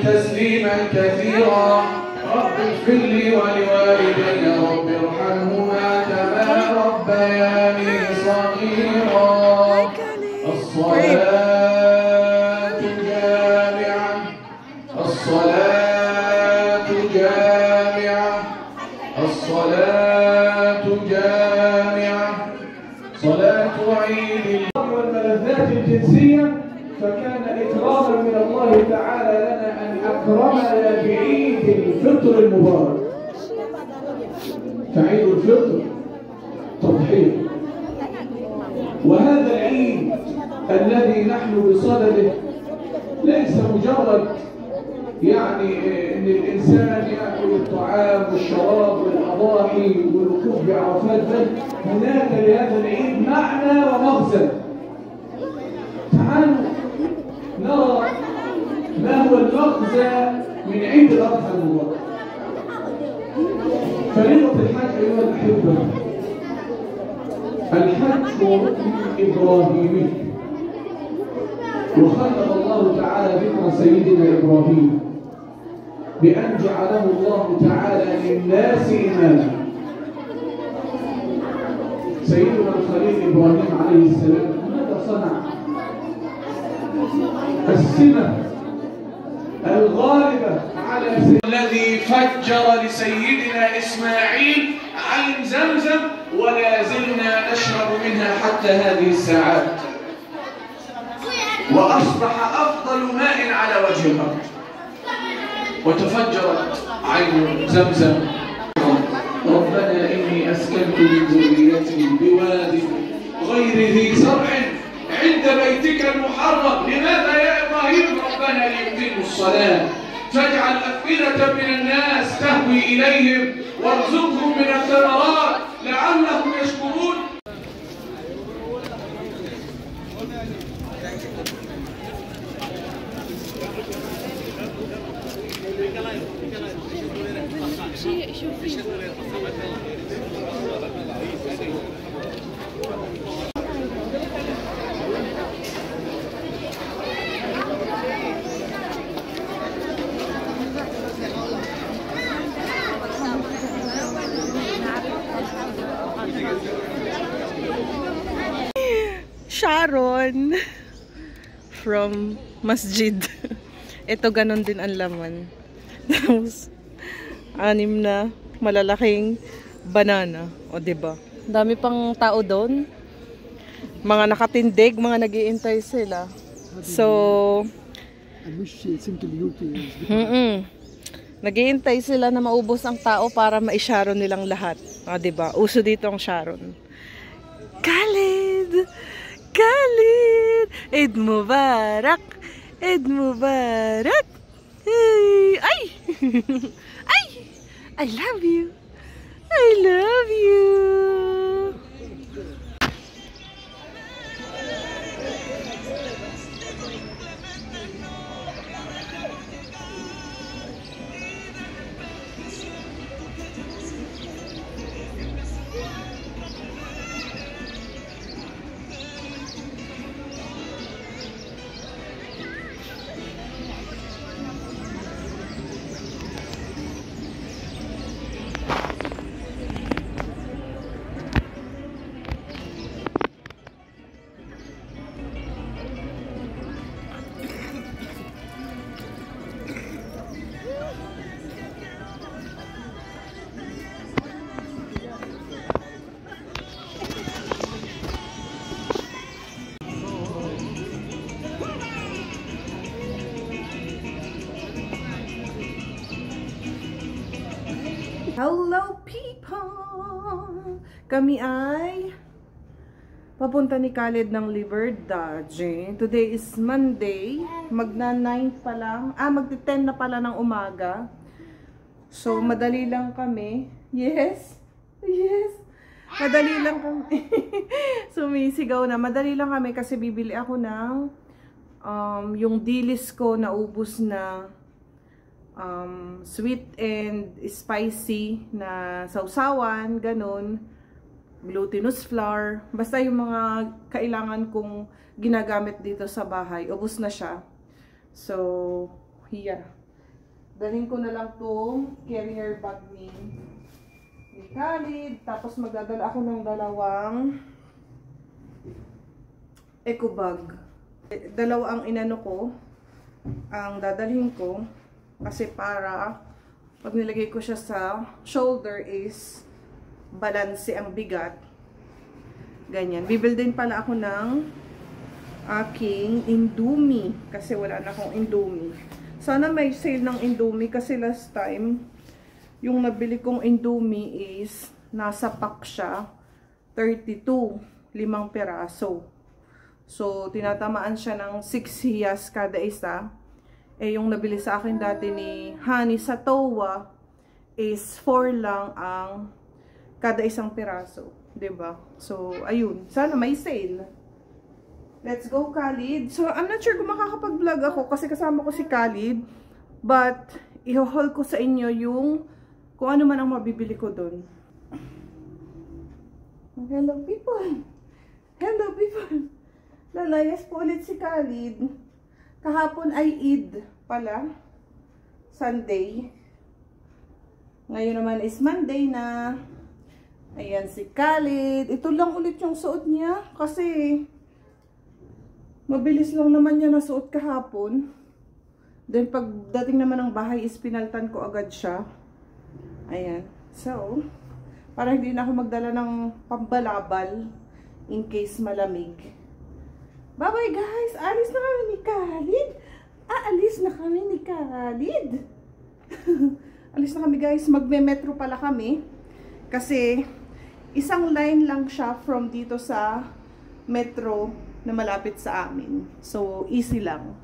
تسليما كثيرا رب اغفر لي ولوالدي رب ارحمهما كما ربياني صغيرا. الصلاة جامعة الصلاة جامعة الصلاة جامعة صلاة عيد والملذات الجنسية، فكان إكراما من الله تعالى لنا أن أكرمنا بعيد الفطر المبارك. فعيد الفطر تضحية، وهذا العيد الذي نحن بصدده ليس مجرد يعني ان الانسان ياكل الطعام والشراب والاضاحي والوقوف بعرفات، بل هناك لهذا العيد معنى ومغزى. تعالوا نرى ما هو المغزى من عيد الاضحى المبارك. فريضة الحج ايها الاحبه، الحج هو ركن ابراهيمي، وخلق الله تعالى ذكر سيدنا ابراهيم بأن جعله الله تعالى للناس إماما. سيدنا الخليل إبراهيم عليه السلام ماذا صنع؟ السمة الغالبة على الذي فجر لسيدنا إسماعيل عين زمزم، ولا زلنا نشرب منها حتى هذه الساعات، وأصبح أفضل ماء على وجه الأرض، وتفجرت عين زمزم. ربنا إني أسكنت من ذريتي بواد غير ذي زرع عند بيتك المحرم. لماذا يا إبراهيم؟ ربنا ليقيموا الصلاة فاجعل أفئدة من الناس تهوي إليهم وارزقهم من الثمرات لعلهم يشكرون. Sharon from Masjid. Ito ganon din ang laman. Tapos 6 na malalaking banana, o diba? Dami pang tao doon. Mga nakatindig, mga nag-iintay sila. So nag-iintay sila na maubos ang tao para ma-Sharon nilang lahat. O diba? Uso dito ang Sharon. Khalid! Khalid! Eid Mubarak! Eid Mubarak! Hey! Ay! Ay! I love you! I love you! Hello people! Kami ay papunta ni Khalid ng Liberdade. Today is Monday. Magna 9 pa lang. Magti-10 na pala ng umaga. So, madali lang kami. Yes! Yes! Madali lang kami. Sumisigaw na. Madali lang kami kasi bibili ako ng yung dilis ko na ubos na sweet and spicy na sausawan, ganun, glutinous flour, basta yung mga kailangan kong ginagamit dito sa bahay, ubos na siya. So, yeah. Dalhin ko na lang tong carrier bag ni Khalid. Tapos magdadala ako ng dalawang eco bag. Dalawa ang inano ko, ang dadalhin ko. Kasi para pag nilagay ko siya sa shoulder is balanse ang bigat. Ganyan. Bibil din pala ako ng aking Indomie. Kasi wala na akong Indomie. Sana may sale ng Indomie kasi last time, yung nabili kong Indomie is nasa pack siya. 32. 5 peraso. So, tinatamaan siya ng 6 hiyas kada isa. Eh, yung nabili sa akin dati ni Honey sa Towa is 4 lang ang kada isang piraso. 'Di ba? So, ayun. Sana may sale. Let's go, Khalid. So, I'm not sure kung makakapag-vlog ako kasi kasama ko si Khalid. But, i-haul ko sa inyo yung kung ano man ang mabibili ko doon. Hello, people! Hello, people! Lalayas po ulit si Khalid. Kahapon ay Eid pala. Sunday. Ngayon naman is Monday na. Ayan si Khalid. Ito lang ulit yung suot niya. Kasi mabilis lang naman niya nasuot kahapon. Then pagdating naman ng bahay is pinaltan ko agad siya. Ayan. So, para hindi na ako magdala ng pambalabal in case malamig. Bye-bye guys! Alis na kami ni Khalid! Aalis na kami ni Khalid! Alis na kami guys. Magme-metro pala kami. Kasi isang line lang siya from dito sa metro na malapit sa amin. So, easy lang.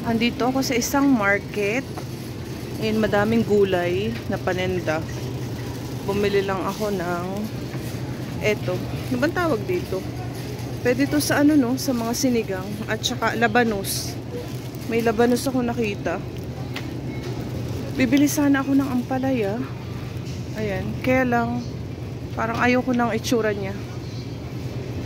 Andito ako sa isang market. Ngayon, madaming gulay na paninda. Bumili lang ako ng eto. Ano bang tawag dito? Pwede to sa ano no? Sa mga sinigang. At saka labanos. May labanos ako nakita. Bibili sana ako ng ampalaya. Ayan. Kaya lang, parang ayaw ko ng itsura niya.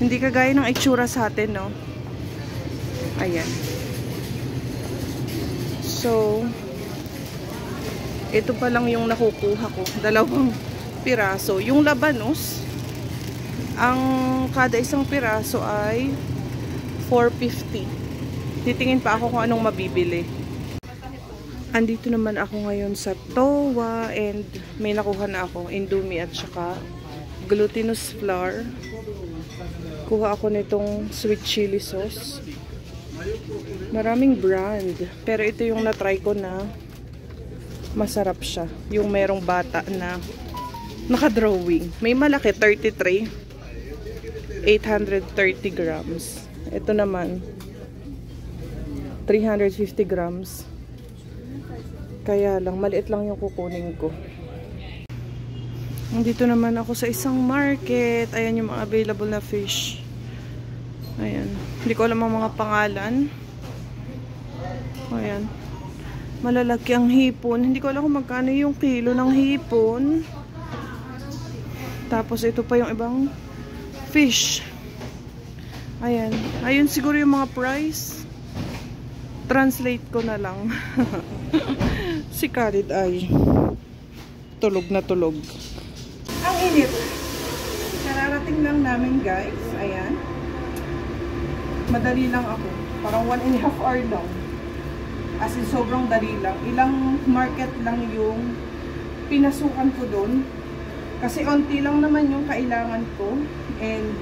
Hindi kagaya ng itsura sa atin, no? Ayan. So, ito pa lang yung nakukuha ko. 2 piraso. Yung labanos, ang kada isang piraso ay 450. Titingin pa ako kung anong mabibili. Andito naman ako ngayon sa Towa and may nakuha na ako. Indomie at saka glutinous flour. Kuha ako nitong sweet chili sauce. Maraming brand. Pero ito yung na-try ko na masarap siya. Yung merong bata na naka-drawing. May malaki, 33. 830 grams. Ito naman, 350 grams. Kaya lang, maliit lang yung kukunin ko. Dito naman ako sa isang market. Ayan yung mga available na fish. Ayan. Hindi ko alam ang mga pangalan. Ayan. Malalaki ang hipon. Hindi ko alam kung magkano yung kilo ng hipon. Tapos ito pa yung ibang fish. Ayan. Ayun siguro yung mga price. Translate ko na lang. Si Khalid ay tulog na tulog. Ang init. Kararating lang namin guys. Ayan. Madali lang ako. Parang 1.5 hour lang. As in, sobrang dali lang. Ilang market lang yung pinasukan ko doon. Kasi onti lang naman yung kailangan ko. And,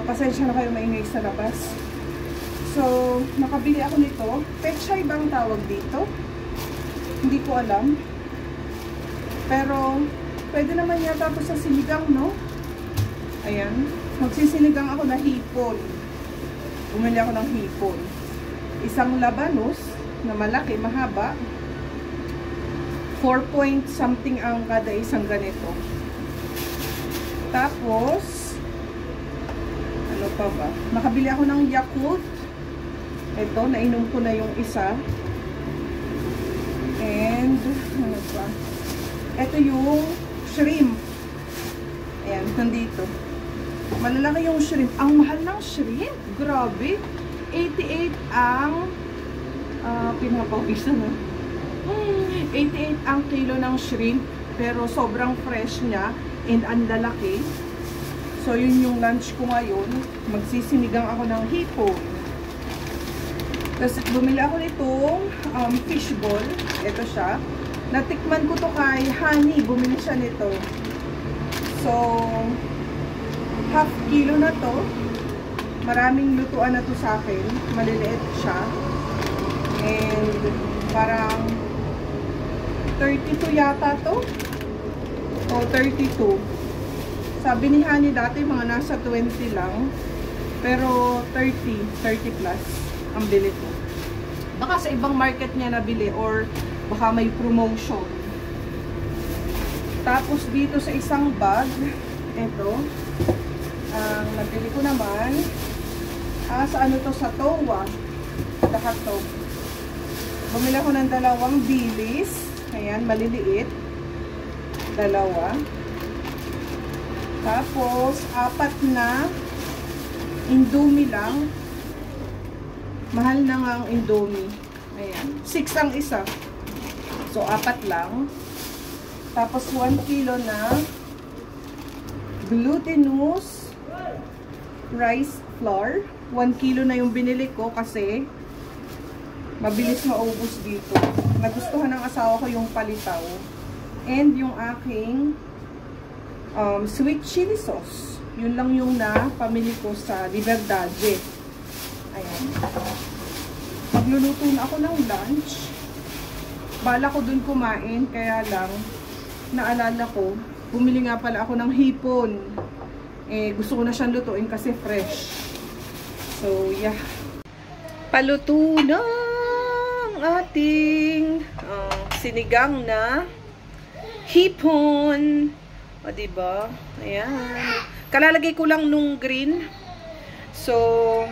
pasensya na kayo maingay sa labas. So, nakabili ako nito. Pechay bang tawag dito? Hindi ko alam. Pero, pwede naman yata ito sa sinigang, no? Ayan. Magsisinigang ako na hipon. Bumili ako ng hipon. Isang labanos na malaki, mahaba. 4 point something ang kada isang ganito. Tapos, ano pa ba? Nakabili ako ng Yakult. Ito, nainom ko na yung isa. And, ano pa? Ito yung shrimp. Ayan, Ayan, nandito. Malalaki yung shrimp. Ang mahal ng shrimp. Grabe. 88 ang pinapawisan na. 88 ang kilo ng shrimp. Pero sobrang fresh niya. And ang lalaki. So, yun yung lunch ko ngayon. Magsisinigang ako ng hipon. Tapos, bumili ako nitong fishball. Ito siya. Natikman ko to kay Honey. Bumili siya nito. So, half kilo na to. Maraming lutuan na to sa akin. Maliliit siya. And parang 32 yata to. O 32. Sabi ni Honey dati mga nasa 20 lang. Pero 30 plus ang bili ko. Baka sa ibang market niya nabili or baka may promotion. Tapos dito sa isang bag, ito, ang nabili ko naman, sa ano to, sa Towa, lahat to. Bumili ako ng dalawang bilis, ayan, maliliit, dalawa. Tapos, 4 na Indomie lang. Mahal na nga ang Indomie. Ayan, 6 ang isa. So, 4 lang. Tapos, 1 kilo na glutinous rice flour. 1 kilo na yung binili ko kasi mabilis maubos dito. Nagustuhan ng asawa ko yung palitaw. And yung aking sweet chili sauce. Yun lang yung napamili ko sa Liberdade. Ayan. Magluluto na ako ng lunch. Bala ko dun kumain, kaya lang naalala ko, bumili nga pala ako ng hipon. Gusto ko na siyang lutuin kasi fresh. So, yeah. Paluto ng ating sinigang na hipon. O, diba? Ayan. Kalalagay ko lang nung green. So,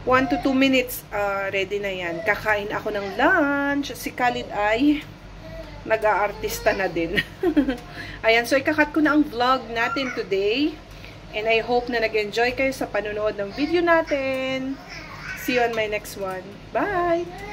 1 to 2 minutes, ready na yan. Kakain ako ng lunch. Si Khalid ay nag-aartista na din. Ayan, so ikakat ko na ang vlog natin today. And I hope na nag-enjoy kayo sa panonood ng video natin. See you on my next one. Bye!